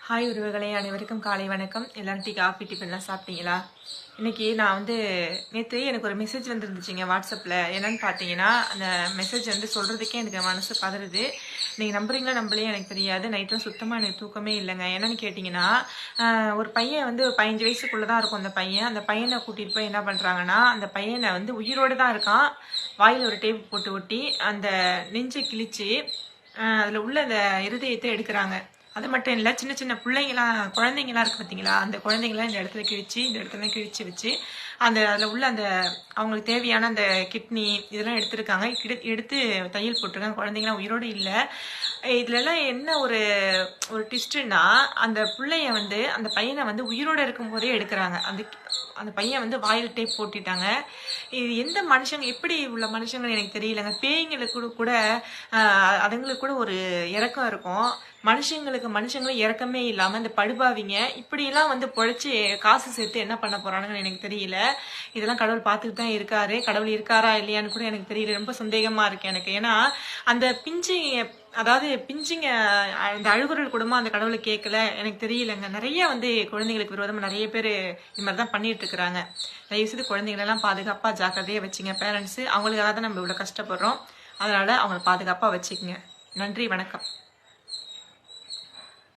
Hi உறவுகளே, அனைவருக்கும் காலை வணக்கம். எல்லாரும் டீ காஃபி டிஃபன்லாம் சாப்பிட்டீங்களா? இன்னைக்கு நான் நேற்று எனக்கு ஒரு மெசேஜ் வந்துருந்துச்சுங்க வாட்ஸ்அப்பில். என்னன்னு பார்த்தீங்கன்னா, அந்த மெசேஜ் சொல்கிறதுக்கே எனக்கு மனசு பதறுது. நீங்கள் நம்புறீங்களா நம்பலையே எனக்கு தெரியாது. நைட்லாம் சுத்தமாக எனக்கு தூக்கமே இல்லைங்க. என்னன்னு கேட்டிங்கன்னா, ஒரு பையன் 15 வயசுக்குள்ளே தான் இருக்கும். அந்த பையனை கூட்டிகிட்டு போய் என்ன பண்ணுறாங்கன்னா, அந்த பையனை உயிரோடு தான் இருக்கான். வாயில் ஒரு டேப் போட்டு ஒட்டி அந்த நெஞ்சை கிழிச்சு அதில் உள்ள அந்த இருதயத்தை எடுக்கிறாங்க. அது மட்டும் இல்லை, சின்ன சின்ன குழந்தைங்களாம் இருக்குது பார்த்தீங்களா, அந்த குழந்தைங்களாம் இந்த இடத்துல கிழிச்சு வச்சு அதில் உள்ள அவங்களுக்கு தேவையான அந்த கிட்னி இதெல்லாம் எடுத்திருக்காங்க. எடுத்து தையல் போட்டிருக்காங்க. குழந்தைங்களாம் உயிரோடு இல்லை. இதுலலாம் என்ன ஒரு ஒரு ட்விஸ்ட்டுன்னா, அந்த பிள்ளைய அந்த பையனை உயிரோடு இருக்கும்போதே எடுக்கிறாங்க. அந்த பையன் வாயில் டேப் போட்டுட்டாங்க. இது எந்த மனுஷங்க, எப்படி உள்ள மனுஷங்க எனக்கு தெரியலங்க. பேய்ங்களுக்கு கூட அதுங்களுக்கு கூட ஒரு இறக்கம் இருக்கும். மனுஷங்களும் இறக்கமே இல்லாமல் இந்த படுபாவிங்க இப்படியெல்லாம் பொழைச்சி காசு சேர்த்து என்ன பண்ண போறானுங்கன்னு எனக்கு தெரியல. இதெல்லாம் கடவுள் பார்த்துட்டு தான் இருக்காரு. கடவுள் இருக்காரா இல்லையான்னு கூட எனக்கு தெரியல. ரொம்ப சந்தேகமா இருக்கு எனக்கு. ஏன்னா அந்த பிஞ்சிங்க அந்த அழுகுறல் கூடமா அந்த கடவுளை கேட்கல எனக்கு தெரியலங்க. நிறைய குழந்தைங்களுக்கு விரோதமா நிறைய பேர் இது மாதிரி தான் பண்ணிட்டு இருக்கிறாங்க. தயவுசெய்து குழந்தைங்களெல்லாம் பாதுகாப்பா ஜாக்கிரதையா வச்சுங்க. பேரண்ட்ஸ் அவங்களுக்காக தான் நம்ம இவ்வளோ கஷ்டப்படுறோம். அதனால அவங்களை பாதுகாப்பா வச்சுக்கோங்க. நன்றி, வணக்கம்.